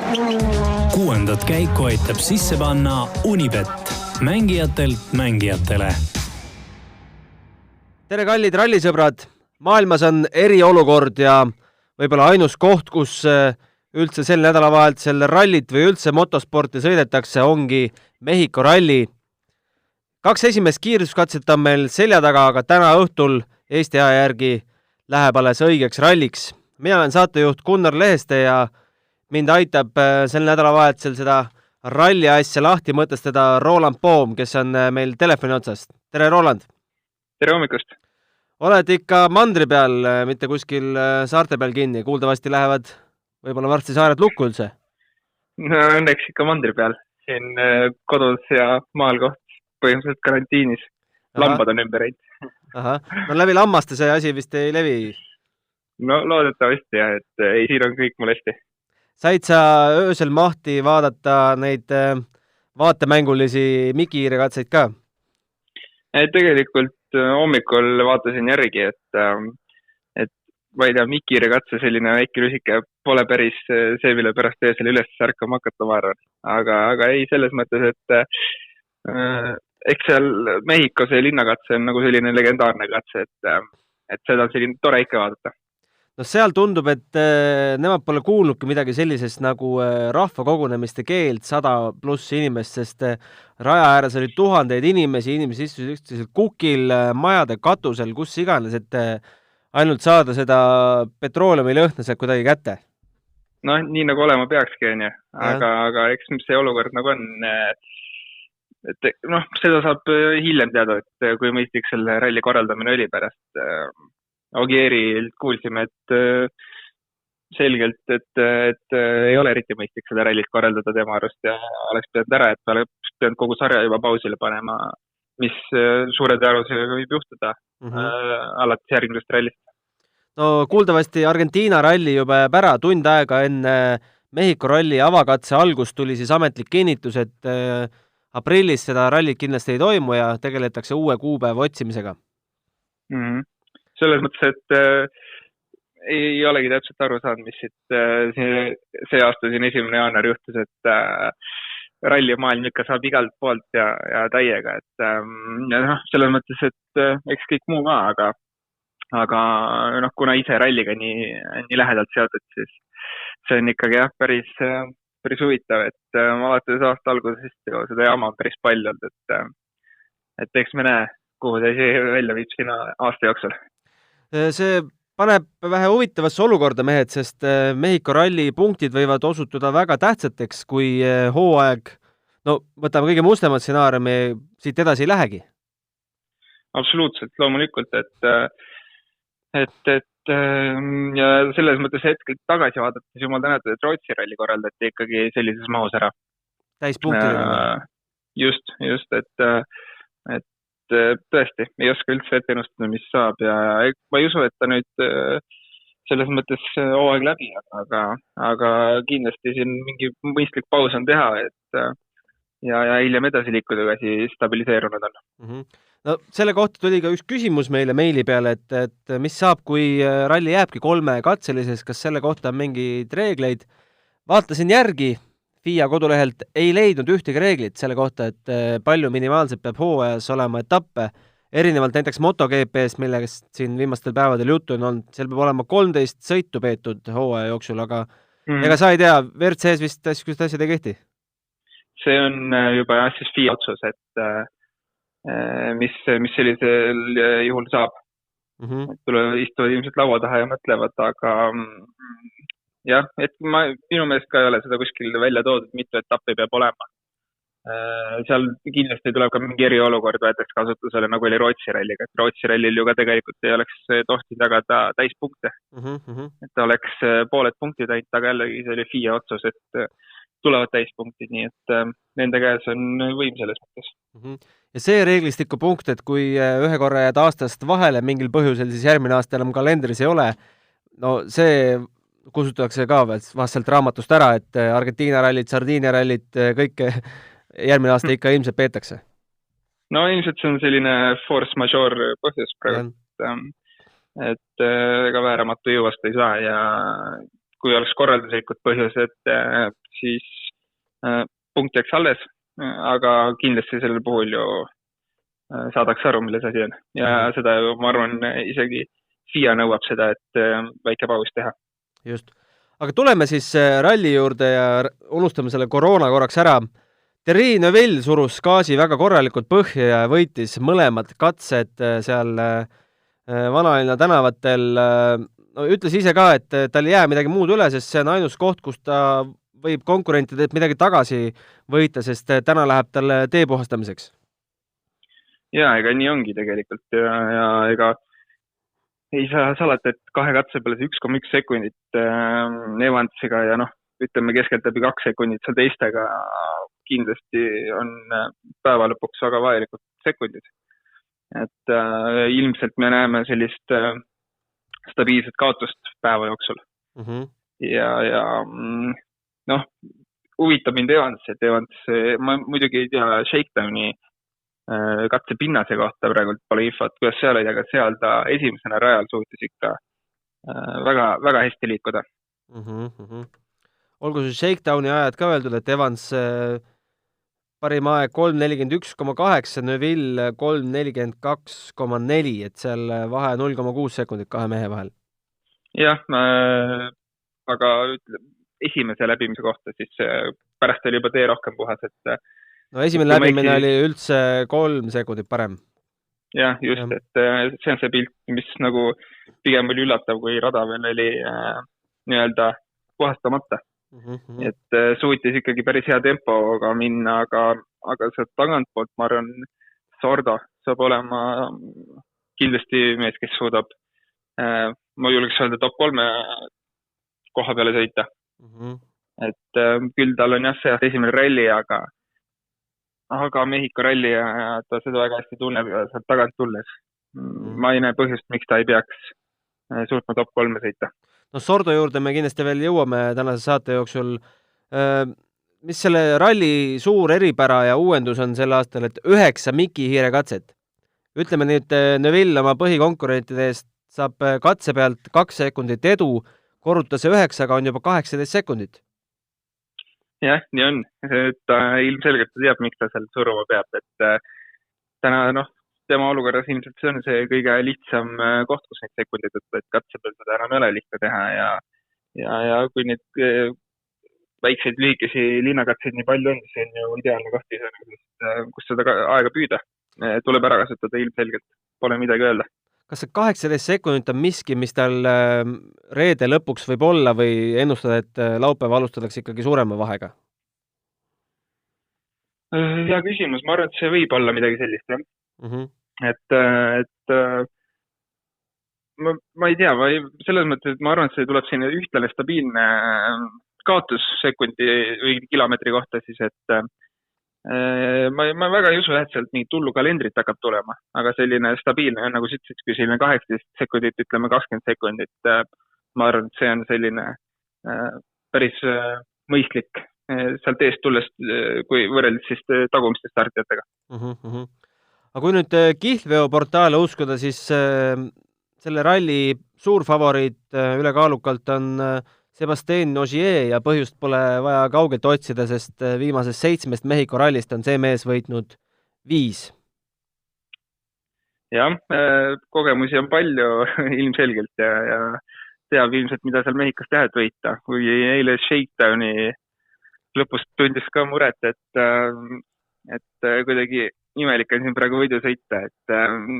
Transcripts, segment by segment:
Kuuendat käiku aitab sisse panna Unibet, mängijatelt mängijatele. Tere kallid rallisõbrad! Maailmas on eriolukord ja võib-olla ainus koht, kus üldse sel nädalavahetusel rallit või üldse motosporti sõidetakse, ongi Mehhiko ralli. 2 esimest kiiruskatset on meil selja taga, aga täna õhtul Eesti aja järgi läheb alles õigeks ralliks. Mina olen saatejuht Gunnar Leheste ja mind aitab sel nädalavahetusel seda ralli asja lahti mõtestada Roland Poom, kes on meil telefoni otsast. Tere, Roland! Tere hommikust! Oled ikka mandri peal, mitte kuskil saarte peal kinni. Kuuldavasti lähevad võib-olla varsti saared lukku üldse? No, õnneks ikka mandri peal. Siin kodus ja maal koht põhimõtteliselt karantiinis. Lambad on ümber ainult. No läbi lammaste see asi vist ei levi? No loodetavasti jah, et ei, siin on kõik mul hästi. Said sa öösel mahti vaadata neid vaatemängulisi mikihiirekatseid ka? Tegelikult hommikul vaatasin järgi, et ma ei tea, mikihiirekatse selline väike lusike pole päris see, mille pärast öösel üles ärkama hakata, ma arvan. Aga ei, selles mõttes, et eks seal Mehhiko see linnakatse on nagu selline legendaarne katse, et seda on selline tore ikka vaadata. No seal tundub, et nemad pole kuulnudki midagi sellisest nagu rahvakogunemiste keeld 100+ inimest, sest raja ääres oli tuhandeid inimesi istusid üksteisel kukil, majade katusel, kus iganes, et ainult saada seda petrooleumi lõhna sealt kuidagi kätte. No nii nagu olema peakski, on ju. Aga eks see olukord nagu on, et seda saab hiljem teada, et kui mõistlik selle ralli korraldamine oli pärast. Ogierilt kuulsime, et selgelt, et ei ole eriti mõistlik seda rallit korraldada tema arust ja oleks pidanud ära, et oleks pidanud kogu sarja juba pausile panema, mis suure tõenäosusega võib juhtuda alates järgmisest rallist. No kuuldavasti Argentiina ralli juba jääb ära, tund aega enne Mehhiko ralli avakatse algust tuli siis ametlik kinnitus, et aprillis seda rallit kindlasti ei toimu ja tegeletakse uue kuupäeva otsimisega. Selles mõttes, et ei olegi täpselt aru saanud, mis see aasta siin 1. jaanuar juhtus, et rallimaailm ikka saab igalt poolt ja täiega, et selles mõttes, et eks kõik muu ka, aga kuna ise ralliga nii lähedalt seotud, siis see on ikkagi jah, päris huvitav, et ma vaatades aasta algusest seda jama on päris palju olnud, et eks me näe, kuhu see välja viib siin aasta jooksul. See paneb vähe huvitavasse olukorda mehed, sest Mehhiko ralli punktid võivad osutuda väga tähtsateks, kui hooaeg, võtame kõige mustemad stsenaariumi, siit edasi ei lähegi. Absoluutselt, loomulikult, et ja selles mõttes hetkelt tagasi vaadates jumal tänatud, et Rootsi ralli korraldati ikkagi sellises mahus ära. Täis punktidega. Just, et tõesti, ei oska üldse ette ennustada, mis saab ja ma ei usu, et ta nüüd selles mõttes hooaeg läbi, aga kindlasti siin mingi mõistlik paus on teha, et ja hiljem edasi liikuda, kui stabiliseerunud on. No selle kohta tuli ka üks küsimus meile meili peale, et mis saab, kui ralli jääbki 3 katseliseks, kas selle kohta on mingeid reegleid? Vaatasin järgi, FIA kodulehelt ei leidnud ühtegi reeglit selle kohta, et palju minimaalselt peab hooajas olema etappe. Erinevalt näiteks MotoGP'st, millegast siin viimastel päevadel juttu on olnud, seal peab olema 13 sõitu peetud hooaja jooksul, aga ega sa ei tea, WRC-s vist asjad ei kehti? See on juba siis FIA otsus, et mis sellisel juhul saab. Tulevad istuvad ilmselt laua taha ja mõtlevad, aga jah, et minu meelest ka ei ole seda kuskil välja toodud, mitu etappi peab olema. Seal kindlasti tuleb ka mingi eriolukord võetakse kasutusele, nagu oli Rootsi ralliga. Et Rootsi rallil ju ka tegelikult ei oleks tohti tagada täispunkte. Et oleks pooled punktid ainult, aga jällegi see oli FIA otsus, et tulevad täispunktid, nii et nende käes on võim selles mõttes. Ja see reeglistiku punkt, et kui ühe korra jääd aastast vahele mingil põhjusel, siis järgmine aasta enam kalendris ei ole, no see kustutakse ka vahelt raamatust ära, et Argentiina rallit, Sardiinia rallit, kõik järgmine aasta ikka ilmselt peetakse. No ilmselt see on selline force majeure põhjus praegu, et ega vääramatu jõu vastu ei saa ja kui oleks korralduslikud põhjused, siis punkt jääks alles, aga kindlasti sellel puhul ju saadakse aru, milles asi on. Ja seda ju, ma arvan, isegi FIA nõuab seda, et väike paus teha. Just. Aga tuleme siis ralli juurde ja unustame selle koroona korraks ära. Thierry Neuville surus gaasi väga korralikult põhja ja võitis mõlemad katsed seal Vanalinna tänavatel. No, ütles ise ka, et tal ei jää midagi muud üle, sest see on ainus koht, kus ta võib konkurentidelt midagi tagasi võita, sest täna läheb talle tee puhastamiseks. Ja, ega nii ongi tegelikult ja ega ei saa salata, et 2 katse peale 1,1 sekundit Evansiga ja ütleme keskeltläbi 2 sekundit seal teistega kindlasti on päeva lõpuks väga vajalikud sekundid. Et ilmselt me näeme sellist stabiilset kaotust päeva jooksul. Ja huvitab mind Evans, et Evans, ma muidugi ei tea Shakedowni katse pinnase kohta praegult pole infot, kuidas seal oli, aga seal ta esimesena rajal suutis ikka väga, väga hästi liikuda. Olgu see Shakedowni ajad ka öeldud, et Evans parim aeg 3.41,8, Neuville 3.42,4, et seal vahe 0,6 sekundit 2 mehe vahel. Jah, aga esimese läbimise kohta, siis pärast oli juba tee rohkem puhas, et no esimene läbimine oli üldse 3 sekundit parem. Jah, just, et see on see pilt, mis nagu pigem oli üllatav, kui rada veel oli nii-öelda puhastamata. Et suutis ikkagi päris hea tempoga minna, aga see tagantpoolt, ma arvan, Sordo saab olema kindlasti mees, kes suudab, ma julgeks öelda top 3 koha peale sõita. Et küll tal on jah see esimene ralli, aga Mehhiko ralli ja ta seda väga hästi tunneb ja sealt tagant tulles. Ma ei näe põhjust, miks ta ei peaks suutma top 3 sõita. No Sordo juurde me kindlasti veel jõuame tänase saate jooksul. Mis selle ralli suur eripära ja uuendus on sel aastal, et 9 Mikihiire katset. Ütleme nüüd, Neuville oma põhikonkurentide eest saab katse pealt 2 sekundit edu, korruta see 9, aga on juba 18 sekundit. Jah, nii on. Ta ilmselgelt teab, miks ta seal suruma peab, et täna tema olukorras ilmselt see on see kõige lihtsam koht, kus neid sekundid võtta, et katse peal seda enam ei ole lihtne teha ja kui neid väikseid lühikesi linnakatseid nii palju on, siis on ju ideaalne koht, kus seda aega püüda. Tuleb ära kasutada ilmselgelt, pole midagi öelda. Kas see 18 sekundit on miski, mis tal reede lõpuks võib olla või ennustada, et laupäeva alustatakse ikkagi suurema vahega? Hea küsimus, ma arvan, et see võib olla midagi sellist, jah. Et ma ei tea, selles mõttes, et ma arvan, et see tuleb siin ühtlane stabiilne kaotussekundi või kilomeetri kohta siis, et ma väga ei usu, et sealt mingit hullu kalendrit hakkab tulema, aga selline stabiilne, nagu sa ütlesid, kui selline 18 sekundit, ütleme 20 sekundit, ma arvan, et see on selline päris mõistlik sealt eest tulles, kui võrreldes siis tagumiste startijatega. Aga kui nüüd kihlveoportaale uskuda, siis selle ralli suurfavoriit ülekaalukalt on Sébastien Ogier ja põhjust pole vaja kaugelt otsida, sest viimasest 7 Mehhiko rallist on see mees võitnud 5. Jah, kogemusi on palju ilmselgelt ja teab ilmselt, mida seal Mehhikos teha, et võita. Kui eile Shakedowni lõpus tundis ka muret, et kuidagi imelik on siin praegu võidu sõita, et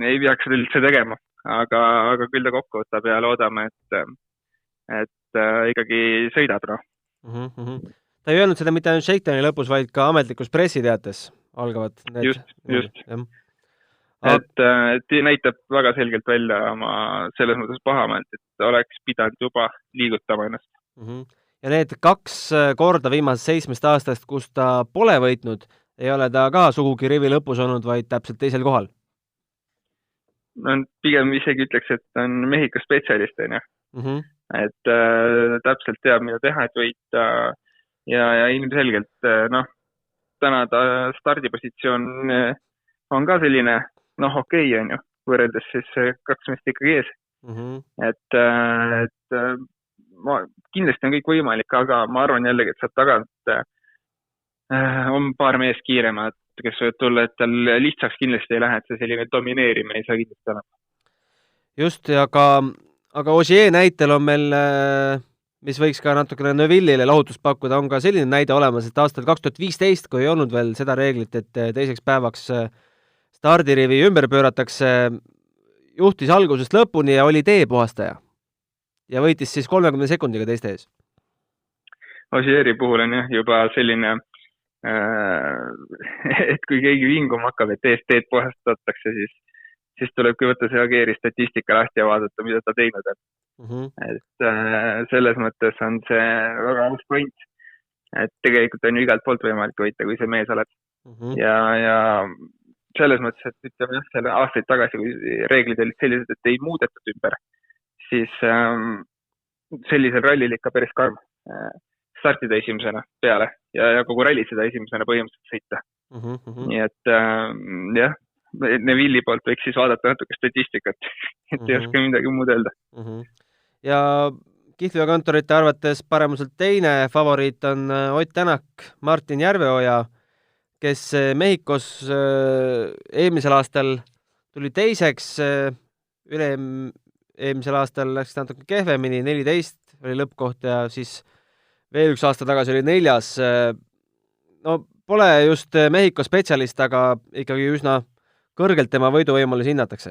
ei peaks seda üldse tegema, aga küll ta kokku võtab ja loodame, et ikkagi sõidab. Ta ei öelnud seda mitte ainult Shakedowni lõpus, vaid ka ametlikus pressiteates algavad need. Just. Et näitab väga selgelt välja oma selles mõttes pahameelt, et oleks pidanud juba liigutama ennast. Ja need 2 korda viimasest 7 aastast, kus ta pole võitnud, ei ole ta ka sugugi rivi lõpus olnud, vaid täpselt teisel kohal. Pigem isegi ütleks, et on Mehhiko spetsialist, et täpselt teab, mida teha, et võita ja ilmselgelt, täna ta stardipositsioon on ka selline, okei on ju, võrreldes siis 2 meest ikkagi ees. Et kindlasti on kõik võimalik, aga ma arvan jällegi, et sealt tagant on paar meest kiiremad, kes võivad tulla, et tal lihtsaks kindlasti ei lähe, et see selline domineerimine ei saa kindlasti olema. Just, aga Ogier näitel on meil, mis võiks ka natukene Neuvillile lahutust pakkuda, on ka selline näide olemas, et aastal 2015, kui ei olnud veel seda reeglit, et teiseks päevaks stardirivi ümber pööratakse, juhtis algusest lõpuni ja oli teepuhastaja. Ja võitis siis 30 sekundiga teiste ees. Ogieri puhul on juba selline, et kui keegi vinguma hakkab, et eest teed puhastatakse, siis tulebki võtta see Ogieri statistika lahti ja vaadata, mida ta teinud on. Et selles mõttes on see väga aus point, et tegelikult on ju igalt poolt võimalik võita, kui see mees oled. Ja selles mõttes, et ütleme selle aastaid tagasi, kui reeglid olid sellised, et ei muudetud ümber, siis sellisel rallil ikka päris karm startida esimesena peale ja kogu ralli seda esimesena põhimõtteliselt sõita. Nii et jah, Neville'i poolt võiks siis vaadata natuke statistikat, et ei oska midagi muud öelda. Ja kihlveokontorite arvates paremuselt teine favoriit on Ott Tänak, Martin Järveoja, kes Mehhikos eelmisel aastal tuli teiseks, eelmisel aastal läks natuke kehvemini, 14 oli lõppkoht ja siis veel üks aasta tagasi oli 4. No pole just Mehhiko spetsialist, aga ikkagi üsna kõrgelt tema võiduvõimalusi hinnatakse.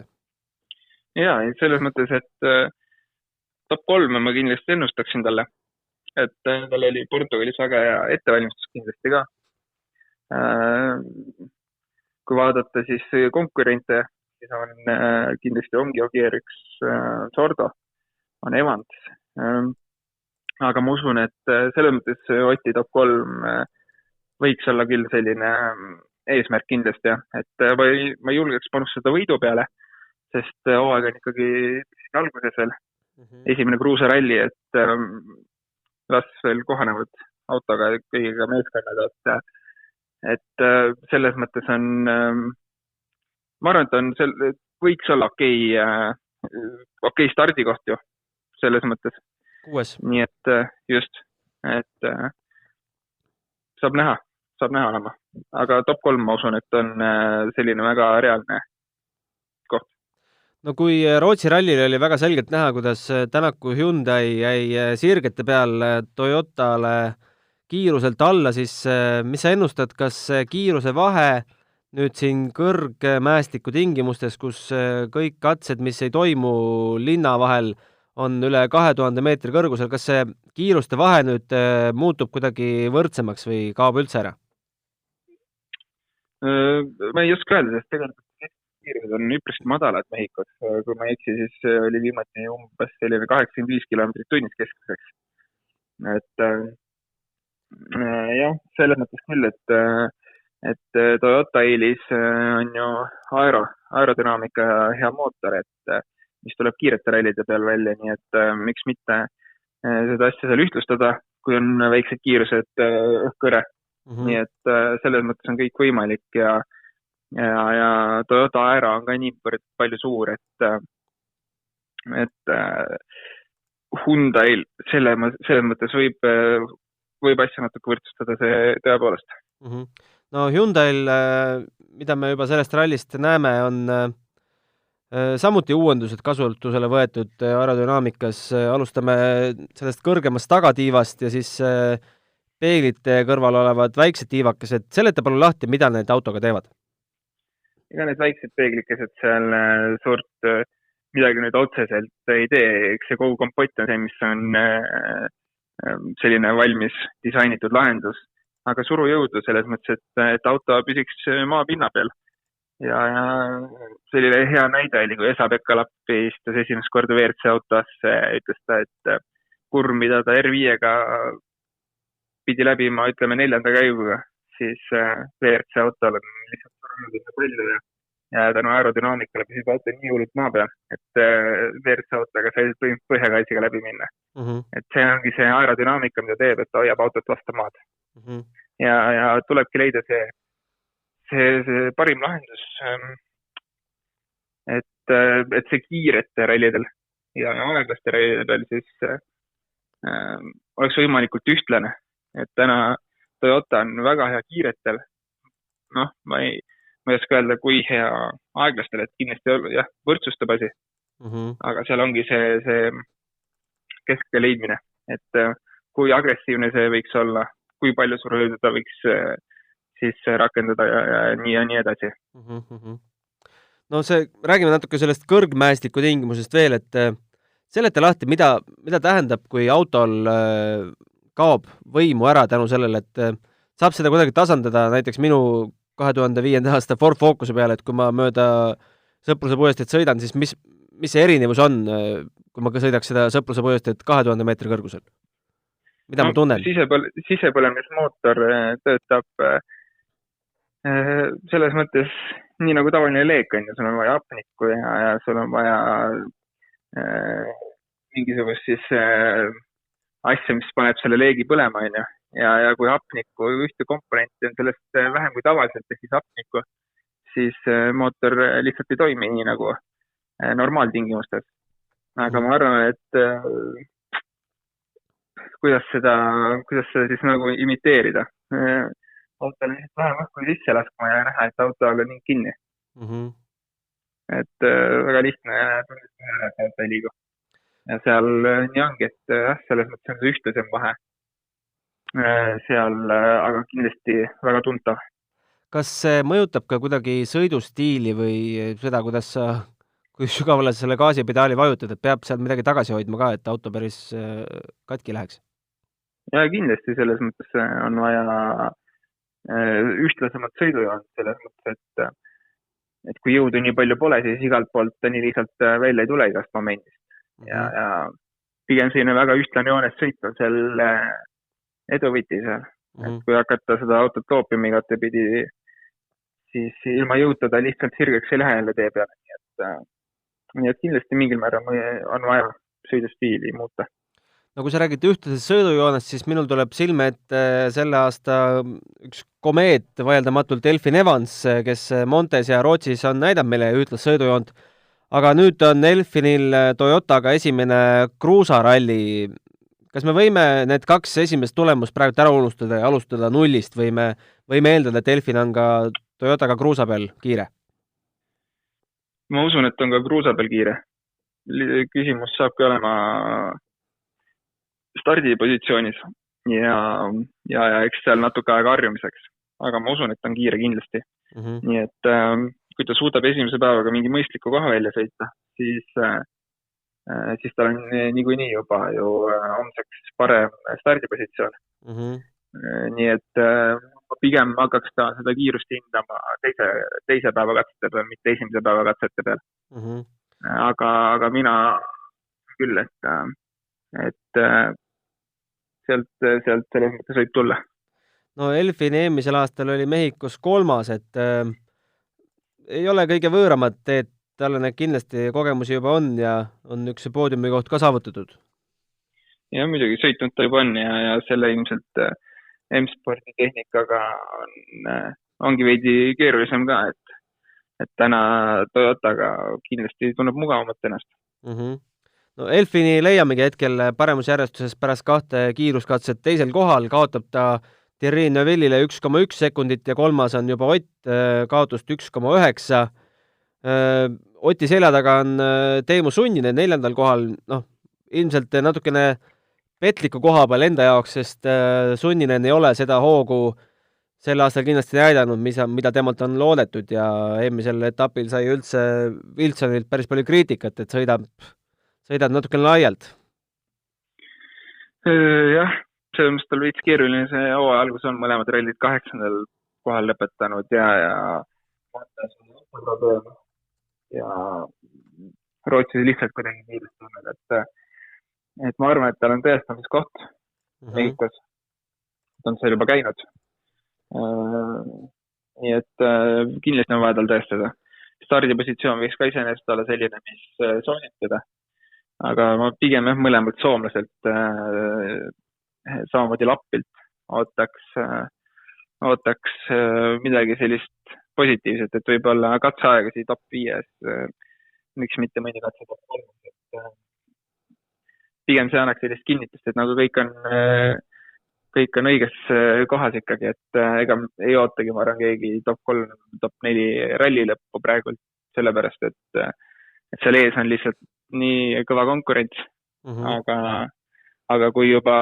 Jaa, selles mõttes, et top 3 ma kindlasti ennustaksin talle. Et tal oli Portugalis väga hea ettevalmistus kindlasti ka. Kui vaadata siis konkurente, siis on kindlasti ongi Ogier üks Sordo, on Evans. Aga ma usun, et selles mõttes Oti top 3 võiks olla küll selline eesmärk kindlasti, et ma julgeks panustada võidu peale, sest hooaeg on ikkagi alguses veel esimene kruusaralli, et las veel kohanevad autoga kõigiga meeskonnad, et selles mõttes on, ma arvan, et võiks olla okei stardikoht ju, selles mõttes. 6. Nii et just, et saab näha olema. Aga top 3 ma usun, et on selline väga reaalne koht. No kui Rootsi rallil oli väga selgelt näha, kuidas Tänaku Hyundai jäi sirgete peal Toyotale kiiruselt alla, siis mis sa ennustad, kas kiiruse vahe nüüd siin kõrgmäestiku tingimustes, kus kõik katsed, mis ei toimu linna vahel, on üle 2000 meetri kõrgusel, kas see kiiruste vahe nüüd muutub kuidagi võrdsemaks või kaob üldse ära? Ma ei oska öelda, sest tegelikult kiirused on üpriski madalad Mehhikos. Kui ma ei eksi, siis oli viimati umbes selline 85 kilomeetrit tunnis keskmiseks. Et jah, selles mõttes küll, et Toyota eelis on ju aerodünaamika ja hea mootor, et mis tuleb kiirete rallide peal välja, nii et miks mitte seda asja seal ühtlustada, kui on väiksed kiirused õhkõre. Nii et selles mõttes on kõik võimalik ja Toyota Aero on ka nii palju suur, et Hyundai selles mõttes võib asja natuke võrdsustada see tõepoolest. No Hyundai'l, mida me juba sellest rallist näeme, on samuti uuendused kasutusele võetud aerodünaamikas. Alustame sellest kõrgemast tagatiivast ja siis peeglite kõrval olevad väiksed tiivakesed. Seleta palun lahti, mida need autoga teevad? Ega need väiksed peeglikesed seal suurt midagi nüüd otseselt ei tee. Eks see kogu kompott on see, mis on selline valmis disainitud lahendus. Aga surujõudu selles mõttes, et auto püsiks maapinna peal. Ja selline hea näide oli, kui Esa-Pekka Lappi istus esimest korda WRC autosse, ütles ta, et kurm, mida ta R5-ga pidi läbima, ütleme 4. käiguga, siis WRC autol on lihtsalt surujõudu palju ja tänu aerodünaamikale püsib auto nii hullult maa peal, et WRC autoga sai põhjakaisiga läbi minna. Et see ongi see aerodünaamika, mida teeb, et ta hoiab autot vastu maad. Ja tulebki leida see parim lahendus, et see kiirete rallidel ja aeglaste rallidel siis oleks võimalikult ühtlane. Et täna Toyota on väga hea kiiretel. Noh, ma ei oska öelda, kui hea aeglastel, et kindlasti jah, võrdsustab asi. Aga seal ongi see kesktee leidmine, et kui agressiivne see võiks olla, kui palju survöödu ta võiks siis rakendada ja nii edasi. No räägime natuke sellest kõrgmäestiku tingimusest veel, et seleta lahti, mida tähendab, kui autol kaob võimu ära tänu sellele, et saab seda kuidagi tasandada näiteks minu 2005. aasta Ford Focuse peale, et kui ma mööda Sõpruse puiesteed sõidan, siis mis see erinevus on, kui ma sõidaks seda Sõpruse puiesteed 2000 meetri kõrgusel? Mida ma tunnen? Sisepõlemismootor töötab selles mõttes nii nagu tavaline leek on ja sul on vaja hapnikku ja sul on vaja mingisugust siis asja, mis paneb selle leegi põlema on ju. Ja kui hapniku ühte komponenti on sellest vähem kui tavaliselt, siis hapniku, siis mootor lihtsalt ei toimi nii nagu normaaltingimustes. Aga ma arvan, et kuidas seda siis nagu imiteerida. Autol lihtsalt vähem õhku sisse laskma ja näha, et auto on nii kinni. Et väga lihtne tunnistada, et auto ei liigu. Ja seal nii ongi, et selles mõttes on see ühtlasem vahe. Seal aga kindlasti väga tuntav. Kas see mõjutab ka kuidagi sõidustiili või seda, kui sügavale selle gaasipedaali vajutad, et peab seal midagi tagasi hoidma ka, et auto päris katki läheks? Ja kindlasti selles mõttes on vaja ühtlasemat sõidujoon, selles mõttes, et kui jõudu nii palju pole, siis igalt poolt nii lihtsalt välja ei tule igast momendist. Ja pigem selline väga ühtlane joones sõit on seal eduvõti seal. Et kui hakata seda autot toopima igatepidi, siis ilma jõutada lihtsalt sirgeks ei lähe jälle tee peale. Nii et kindlasti mingil määral on vaja sõidustiili muuta. No kui sa räägid ühtlasest sõidujoonest, siis minul tuleb silme, et selle aasta üks komeet vaieldamatult Elfin Evans, kes Montes ja Rootsis on näidanud meile ühtlast sõidujoont. Aga nüüd on Elfinil Toyotaga esimene kruusaralli. Kas me võime need kaks esimest tulemust praegu ära unustada ja alustada nullist või me võime eeldada, et Elfin on ka Toyotaga kruusa peal kiire? Ma usun, et on ka kruusa peal kiire. Küsimus saabki olema stardipositsioonis ja eks seal natuke aega harjumiseks. Aga ma usun, et on kiire kindlasti. Nii et kui ta suudab esimese päevaga mingi mõistliku koha välja sõita, siis tal on niikuinii juba ju homseks parem stardipositsioon. Nii et pigem hakkaks ta seda kiirust hindama teise päeva katsete peal, mitte esimese päeva katsete peal. Aga mina küll, et sealt selles mõttes võib tulla. No Elfin eelmisel aastal oli Mehhikos 3, et ei ole kõige võõramad teed, talle need kindlasti kogemusi juba on ja on üks poodiumi koht ka saavutatud. Ja muidugi sõitnud ta juba on ja selle ilmselt M-spordi tehnikaga ongi veidi keerulisem ka, et täna Toyotaga kindlasti tunneb mugavamalt ennast. No Elfini leiamegi hetkel paremusjärjestuses pärast 2 kiiruskatset teisel kohal, kaotab ta Thierry Neuvillile 1,1 sekundit ja 3 on juba Ott, kaotust 1,9. Oti selja taga on Teemu Sunninen 4. kohal, ilmselt natukene petliku koha peal enda jaoks, sest Sunninen ei ole seda hoogu sel aastal kindlasti näidanud, mida temalt on loodetud ja eelmisel etapil sai üldse Wilsonilt päris palju kriitikat, et sõidad natukene laialt. Jah, selles mõttes tal veits keeruline see hooaja algus on, mõlemad rallid 8. kohal lõpetanud ja Rootsis lihtsalt kuidagi kiiresti tunned, et ma arvan, et tal on tõestamiskoht Mehhikos. Ta on seal juba käinud. Nii et kindlasti on vaja tal tõestada. Stardipositsioon võiks ka iseenesest olla selline, mis soositada. Aga ma pigem mõlemalt soomlaselt samamoodi Lappilt ootaks midagi sellist positiivset, et võib-olla katseaegasi top 5, miks mitte mõni katse top 3, pigem see annaks sellist kinnitust, et nagu kõik on õiges kohas ikkagi, et ega ei ootagi, ma arvan, keegi top 3, top 4 ralli lõppu praegult, sellepärast, et seal ees on lihtsalt nii kõva konkurents, aga kui juba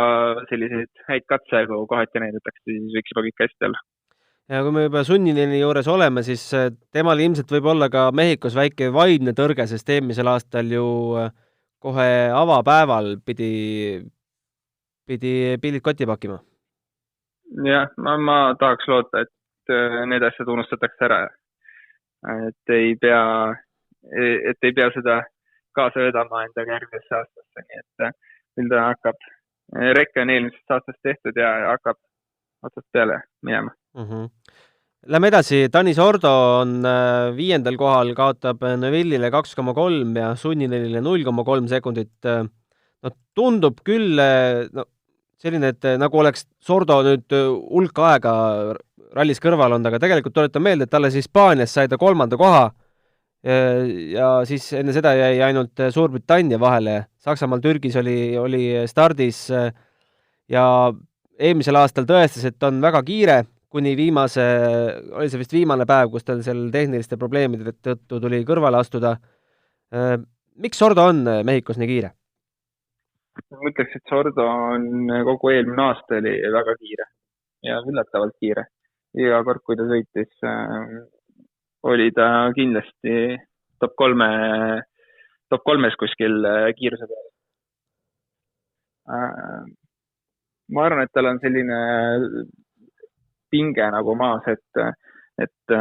selliseid häid katseaegu kohati näidatakse, siis võiks juba kõik hästi olla. Ja kui me juba Sunnini juures oleme, siis temal ilmselt võib olla ka Mehhikos väike vaimne tõrge, sest eelmisel aastal ju kohe avapäeval pidi pillid kotti pakkima. Jah, ma tahaks loota, et need asjad unustatakse ära. Et ei pea seda kaasa vedama endaga järgmisse aastasse, nii et küll ta hakkab, rekke on eelmisest aastast tehtud ja hakkab otsast peale minema. Lähme edasi, Tanis Ordo on 5. kohal, kaotab Neville'ile 2,3 ja Sunninenile 0,3 sekundit. No, tundub küll selline, et nagu oleks Sordo nüüd hulk aega rallis kõrval olnud, aga tegelikult tuletan meelde, et alles Hispaanias sai ta 3. koha ja siis enne seda jäi ainult Suurbritannia vahele. Saksamaal Türgis oli stardis ja eelmisel aastal tõestas, et on väga kiire, kuni oli see vist viimane päev, kus tal seal tehniliste probleemide tõttu tuli kõrvale astuda. Miks Sordo on Mehhikos nii kiire? Ma ütleks, et Sordo on kogu eelmine aasta oli väga kiire ja üllatavalt kiire. Iga kord, kui ta sõitis, oli ta kindlasti top 3 kuskil kiiruse peal. Ma arvan, et tal on selline pinge nagu maas, et ta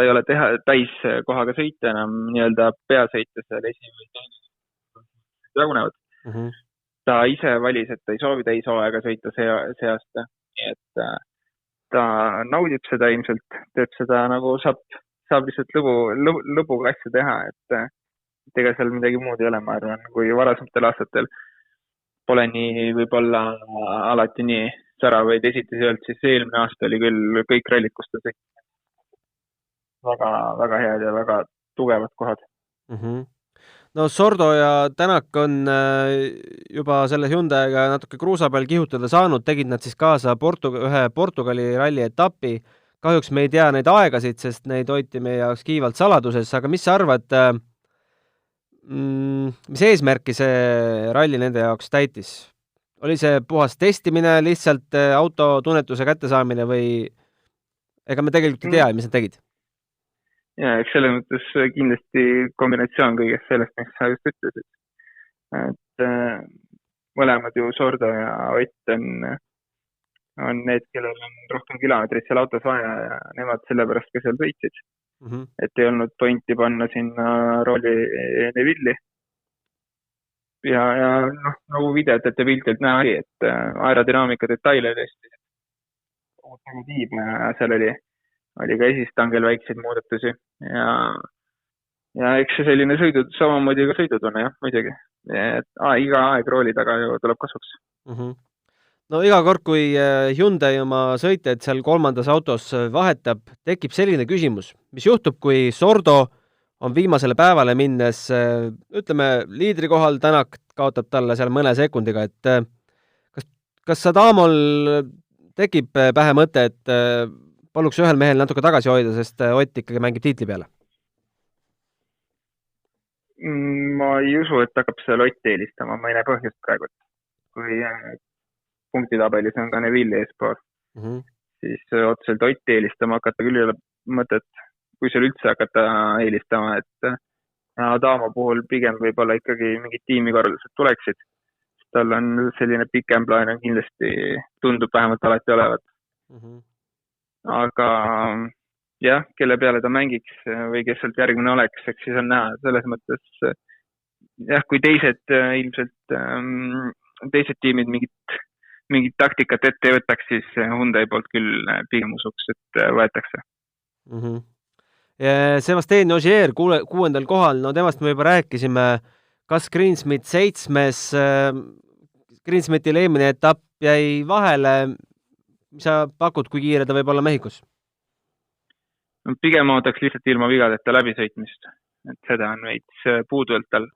ei ole täis kohaga sõita enam nii-öelda peasõita seal jagunevad. Ta ise valis, et ta ei soovi täishooaega sõita see aasta, nii et ta naudib seda ilmselt, teeb seda nagu saab lihtsalt lõbuga asja teha, et ega seal midagi muud ei ole, ma arvan, kui varasematel aastatel pole nii võib-olla alati nii säravaid esitusi olnud, siis eelmine aasta oli küll kõik rallid, kus ta sõitis. Väga, väga head ja väga tugevad kohad. No Sordo ja Tänak on juba selle Hyundai'ga natuke kruusa peal kihutada saanud, tegid nad siis kaasa ühe Portugali ralli etapi. Kahjuks me ei tea neid aegasid, sest neid hoiti meie jaoks kiivalt saladuses, aga mis sa arvad, mis eesmärki see ralli nende jaoks täitis? Oli see puhas testimine, lihtsalt auto tunnetuse kättesaamine või ega me tegelikult ei tea, mis nad tegid? Ja, eks selles mõttes kindlasti kombinatsioon kõigest sellest, mis sa just ütlesid. Et mõlemad ju Sordo ja Ott on need, kellel on rohkem kilomeetrit seal autos vaja ja nemad sellepärast ka seal sõitsid. Et ei olnud pointi panna sinna rooli Neville'i. Ja nagu videotete piltilt näha oli, et aerodünaamika detaile tõesti nagu tiib ja seal oli ka esistangel väikseid muudatusi ja eks see selline samamoodi ka sõidutunne, jah, muidugi. Et iga aeg rooli taga ju tuleb kasuks. No iga kord, kui Hyundai oma sõitjad seal 3. autos vahetab, tekib selline küsimus, mis juhtub, kui Sordo on viimasele päevale minnes, ütleme, liidri kohal, Tänak kaotab talle seal mõne sekundiga, et kas Adamol tekib pähe mõte, et paluks ühel mehel natuke tagasi hoida, sest Ott ikkagi mängib tiitli peale? Ma ei usu, et hakkab seal Ott eelistama, ma ei näe põhjust praegu. Kui punktitabelis on ka Neville eespool, siis otseselt Ott eelistama hakata küll ei ole mõtet, kui seal üldse hakata eelistama, et Adamo puhul pigem võib-olla ikkagi mingid tiimikorraldused tuleksid. Tal on selline pikem plaan on kindlasti tundub vähemalt alati olevat. Aga jah, kelle peale ta mängiks või kes sealt järgmine oleks, eks siis on näha selles mõttes, jah, kui ilmselt teised tiimid mingit taktikat ette ei võtaks, siis Hyundai poolt küll pigem usuks, et võetakse. Sébastien Ogier 6. kohal, no temast me juba rääkisime, kas Greensmith 7. Greensmithil eelmine etapp jäi vahele. Mis sa pakud, kui kiire ta võib olla Mehhikos? Pigem ootaks lihtsalt ilma vigadeta läbisõitmist, et seda on veits puuduvalt tal.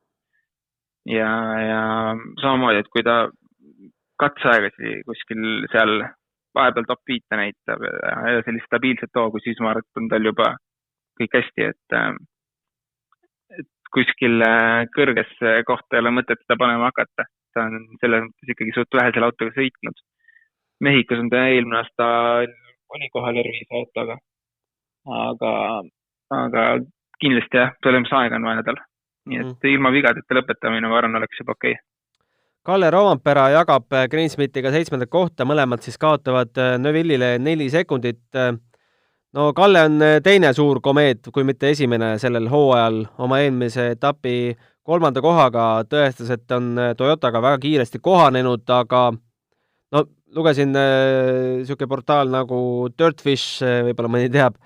ja samamoodi, et kui ta katseaegasi kuskil seal vahepeal top 5 näitab ja sellist stabiilset hoogu, siis ma arvan, et on tal juba kõik hästi, et kuskil kõrgesse kohta ei ole mõtet seda panema hakata. Ta on selles mõttes ikkagi suht vähe selle autoga sõitnud. Mehhikos on ta eelmine aasta oli kohal R5 autoga, aga kindlasti jah, tulemusaega on vaja tal. Nii et ilma vigadeta lõpetamine, ma arvan, oleks juba okei. Kalle Roompera jagab Greensmithiga 7. kohta, mõlemad siis kaotavad Neuvillile 4 sekundit. No Kalle on teine suur komeet, kui mitte esimene sellel hooajal oma eelmise etapi 3. kohaga tõestas, et on Toyotaga väga kiiresti kohanenud, aga no lugesin niisugune portaal nagu Dirtfish, võib-olla mõni teab,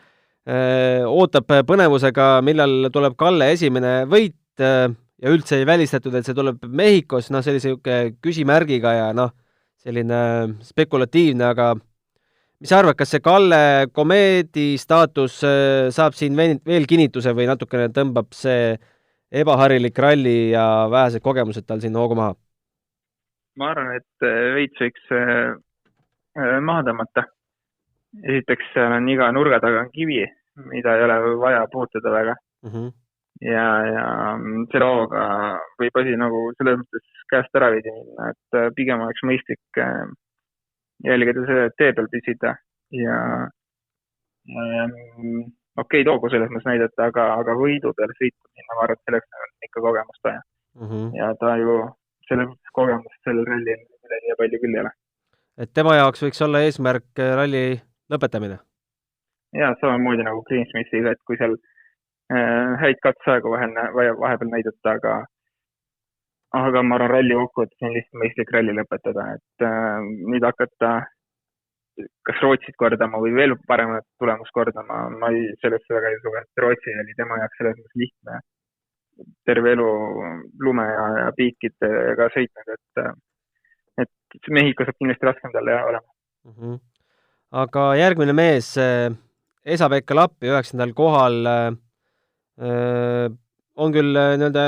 ootab põnevusega, millal tuleb Kalle esimene võit ja üldse ei välistatud, et see tuleb Mehhikos, no see oli niisugune küsimärgiga ja noh, selline spekulatiivne, aga mis sa arvad, kas see Kalle komeedi staatus saab siin veel kinnituse või natukene tõmbab see ebaharilik ralli ja vähesed kogemused tal siin hoogu maha? Ma arvan, et veits võiks maha tõmmata. Esiteks on iga nurga taga on kivi, mida ei ole vaja puutuda väga. Ja selle hooga võib asi nagu selles mõttes käest ära veidi minna, et pigem oleks mõistlik jälgida see tee peal püsida ja okei, toogu selles mõttes näidata, aga võidu peale sõitu minna, ma arvan, et selleks on ikka kogemust vaja. Ja ta ju selles mõttes kogemust sellel ralli nii palju küll ei ole. Et tema jaoks võiks olla eesmärk ralli lõpetamine? Ja, samamoodi nagu Greensmithiga, et kui seal häid katseaegu vahepeal näidata, aga ma arvan, ralli kokkuvõttes on lihtsalt mõistlik ralli lõpetada, et nüüd hakata kas Rootsit kordama või veel paremat tulemust kordama, ma sellest väga ei suve, et Rootsi oli tema jaoks selles mõttes lihtne terve elu lume ja piikidega sõitnud, et Mehhiko saab kindlasti raskem talle olema. Aga järgmine mees, Esa-Pekka Lappi 9. kohal, on küll nii-öelda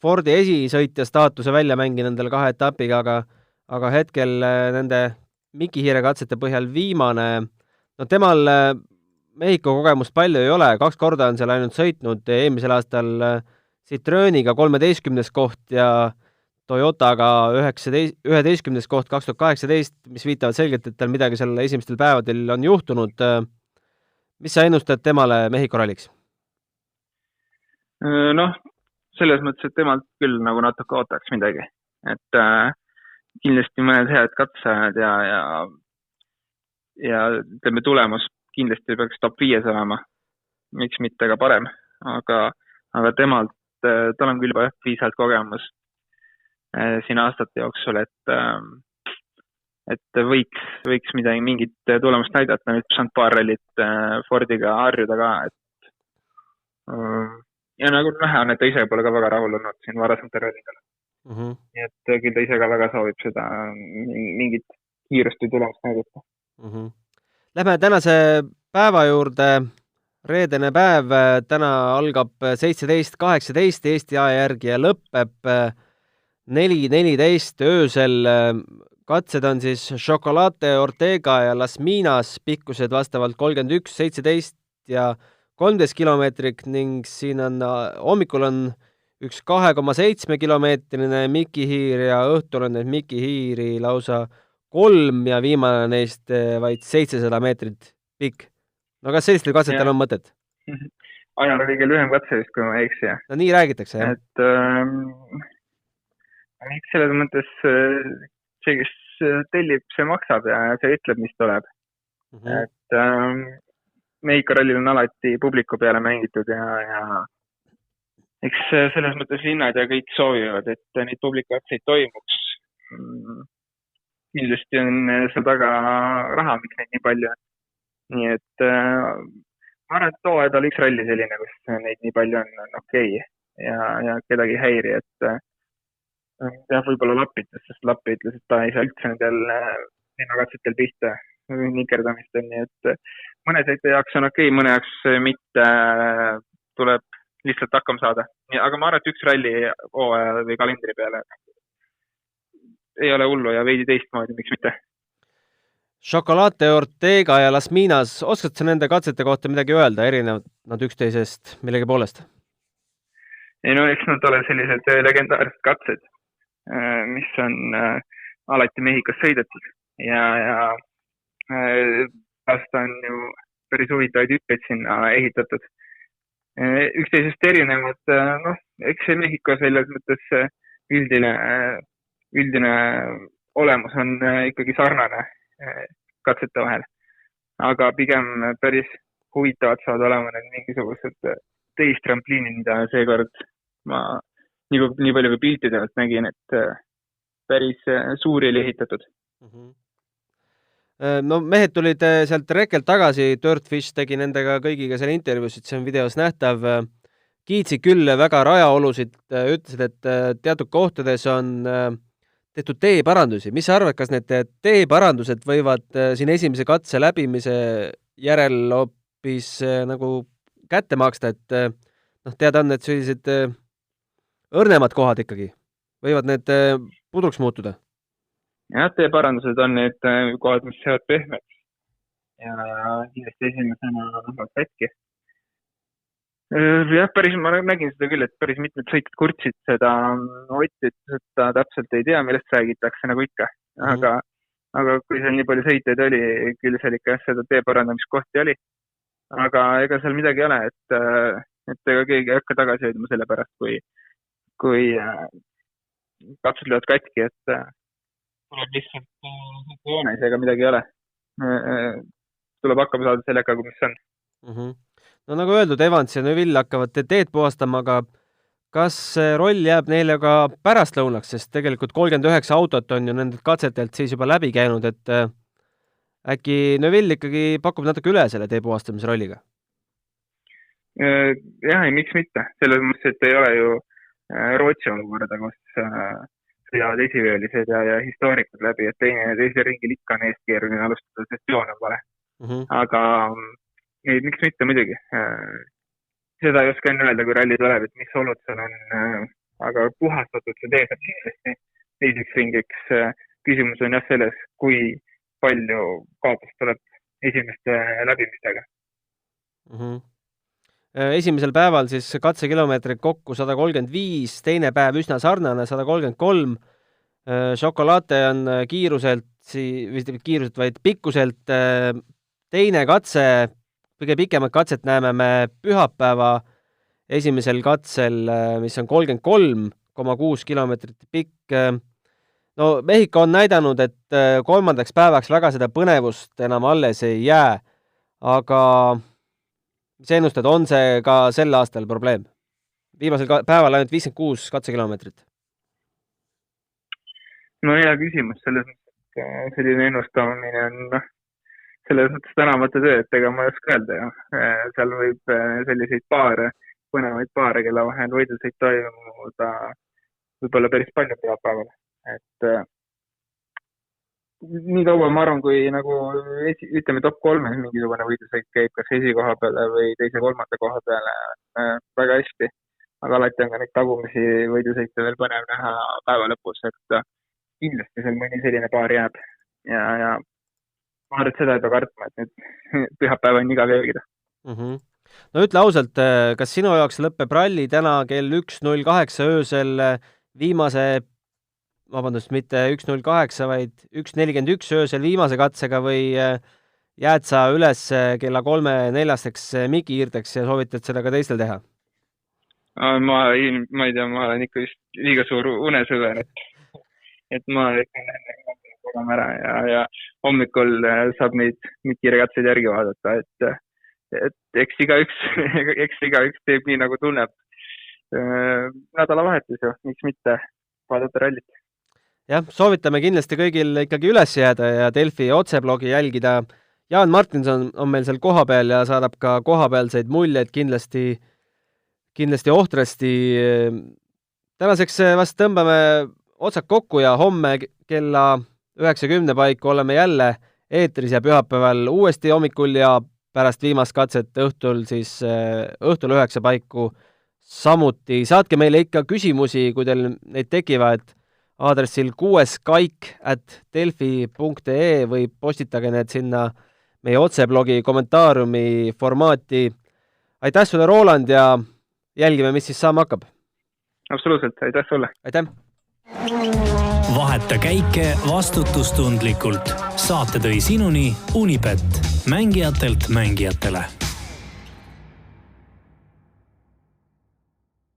Fordi esisõitja staatuse välja mänginud nendel 2 etapiga, aga hetkel nende Miki Hiire katsete põhjal viimane. No temal Mehhiko kogemust palju ei ole, 2 korda on seal ainult sõitnud, eelmisel aastal Citroeniga 13. koht ja Toyotaga 11. koht 2018, mis viitavad selgelt, et tal midagi seal esimestel päevadel on juhtunud. Mis sa ennustad temale Mehhiko ralliks? Noh, selles mõttes, et temalt küll nagu natuke ootaks midagi, et kindlasti mõned head katsajad ja ütleme tulemus kindlasti peaks top 5 olema, miks mitte ka parem, aga temalt, tal on küll juba piisavalt kogemust siin aastate jooksul, et võiks mingit tulemust näidata, nüüd saanud paar rallit Fordiga harjuda ka, ja nagu näha on, et ta ise pole ka väga rahul olnud siin varasemate ralligal. Nii et küll ta ise ka väga soovib seda mingit kiirust või tulemust näidata. Lähme tänase päeva juurde. Reedene päev, täna algab 17.18 Eesti aja järgi ja lõpeb 4.14 öösel. Katsed on siis Chocolate, Ortega ja Las Minas, pikkused vastavalt 31, 17 ja 13 kilomeetrik ning siin on hommikul on üks 2,7 kilomeetrine Miki Hiir ja õhtul on need Miki Hiiri lausa 3 ja viimane neist vaid 700 meetrit pikk. No kas sellistel katsetel on mõtet? Ajal oli kõige lühem katse vist, kui ma ei eksi. No nii räägitakse, jah? Et selles mõttes see, kes tellib, see maksab ja see ütleb, mis tuleb. Et Mehhiko rallil on alati publiku peale mängitud ja eks selles mõttes linnad ja kõik soovivad, et neid publikatseid toimuks. Kindlasti on seal taga raha, miks neid nii palju on. Nii et ma arvan, et tooajad oli üks ralli selline, kus neid nii palju on okei ja kedagi häiri, et jah, võib-olla Lappites, sest Lappi ütles, et ta ei saa üldse nendel linnakatsetel pihta nikerdamistel, nii et mõne sõite jaoks on okei, mõne jaoks mitte, tuleb lihtsalt hakkama saada. Aga ma arvan, et üks ralli hooaja või kalendri peale ei ole hullu ja veidi teistmoodi, miks mitte. Chocolate Ortega ja Las Minas, oskad sa nende katsete kohta midagi öelda, erinevad nad üksteisest millegi poolest? Ei no, eks nad ole sellised legendaarsed katsed, mis on alati Mehhikos sõidetud ja aasta on ju päris huvitavaid hüppeid sinna ehitatud. Üksteisest erinevad, eks see Mehhikos selles mõttes üldine olemus on ikkagi sarnane katsete vahel. Aga pigem päris huvitavad saavad olema need mingisugused teistrampliini, mida seekord ma nii palju kui piltidelt nägin, et päris suuri oli ehitatud. No mehed tulid sealt rekelt tagasi, Dirtfish tegi nendega kõigiga selle intervjuusid, see on videos nähtav. Kiitsid küll väga rajaolusid, ütlesid, et teatud kohtades on tehtud teeparandusi. Mis sa arvad, kas need teeparandused võivad siin esimese katse läbimise järel hoopis nagu kätte maksta, et teada on, et sellised õrnemad kohad ikkagi võivad need pudruks muutuda? Jah, teeparandused on need kohad, mis seavad pehmeks ja kindlasti esimesena lähevad pätki. Jah, ma nägin seda küll, et päris mitmed sõitjad kurtsid seda Otti, et ta täpselt ei tea, millest räägitakse nagu ikka. Aga kui seal nii palju sõitjaid oli, küll seal ikka seda teeparandamiskohti oli. Aga ega seal midagi ei ole, et ega keegi ei hakka tagasi hoidma selle pärast, kui katsed löövad katki, et tuleb lihtsalt joones, ega midagi ei ole. Tuleb hakkama saada sellega, mis on. No nagu öeldud, Evans ja Neville hakkavad teed puhastama, aga kas roll jääb neile ka pärastlõunaks, sest tegelikult 39 autot on ju nendelt katsetelt siis juba läbi käinud, et äkki Neville ikkagi pakub natuke üle selle tee puhastamise rolliga? Jah, miks mitte. Selles mõttes, et ei ole ju Rootsi olukorda, kus sõjavad esiveelised ja historikud läbi, et teise ringil ikka on eest keeruline alustada, sest joon on vale. Aga miks mitte muidugi. Seda ei oska enne öelda, kui ralli tuleb, et mis olud seal on, aga puhastatud see tee saab kindlasti teiseks ringiks. Küsimus on jah selles, kui palju kaotust tuleb esimeste läbimistega. Esimesel päeval siis katsekilomeetrid kokku 135, teine päev üsna sarnane, 133. Chocolate on kiiruselt, vaid teine katse, kõige pikemat katset näeme me pühapäeva esimesel katsel, mis on 33,6 kilomeetrit pikk. No Mehhiko on näidanud, et kolmandaks päevaks väga seda põnevust enam alles ei jää, aga mis ennustad, on see ka sel aastal probleem? Viimasel päeval ainult 56 katsekilomeetrit. No hea küsimus, selles mõttes, et selline ennustamine on selles mõttes tänavate töö, et ega ma ei oska öelda. Seal võib selliseid põnevaid paare, kelle vahel võidusõit toimuda võib-olla päris palju päevapäeval. Et nii kaua ma arvan, kui nagu ütleme top 3 mingisugune võidusõit käib kas esikoha peale või teise-kolmanda koha peale väga hästi. Aga alati on ka neid tagumisi võidusõite veel põnev näha päeva lõpus, et kindlasti seal mõni selline paar jääb ja ma arvan, et seda ei pea kartma, et nüüd pühapäeva on igav jälgida. No ütle ausalt, kas sinu jaoks lõpeb ralli täna kell 1.08 öösel mitte 1.08, vaid 1.41 öösel viimase katsega või jääd sa üles kella 3-4-steks mikiirdeks ja soovitad seda ka teistel teha? Ma ei tea, ma olen ikka vist liiga suur unesõver, et ma kogame ära ja hommikul saab neid mikiirgatseid järgi vaadata, et eks igaüks teeb nii, nagu tunneb. Nädalavahetus ju, miks mitte vaadata rallit. Jah, soovitame kindlasti kõigil ikkagi üles jääda ja Delfi otseblogi jälgida. Jaan Martinson on meil seal kohapeal ja saadab ka kohapealseid muljeid kindlasti ohtrasti. Tänaseks vast tõmbame otsad kokku ja homme kella 90 paiku oleme jälle eetris ja pühapäeval uuesti hommikul ja pärast viimast katset õhtul 9 paiku samuti. Saatke meile ikka küsimusi, kui teil neid tekivad aadressil 6kaik@delfi.ee või postitage need sinna meie otseblogi kommentaariumi formaati. Aitäh sulle, Roland, ja jälgime, mis siis saama hakkab. Absoluutselt, aitäh sulle. Aitäh! Vaheta käike vastutustundlikult. Saate tõi sinuni Unibet, mängijatelt mängijatele.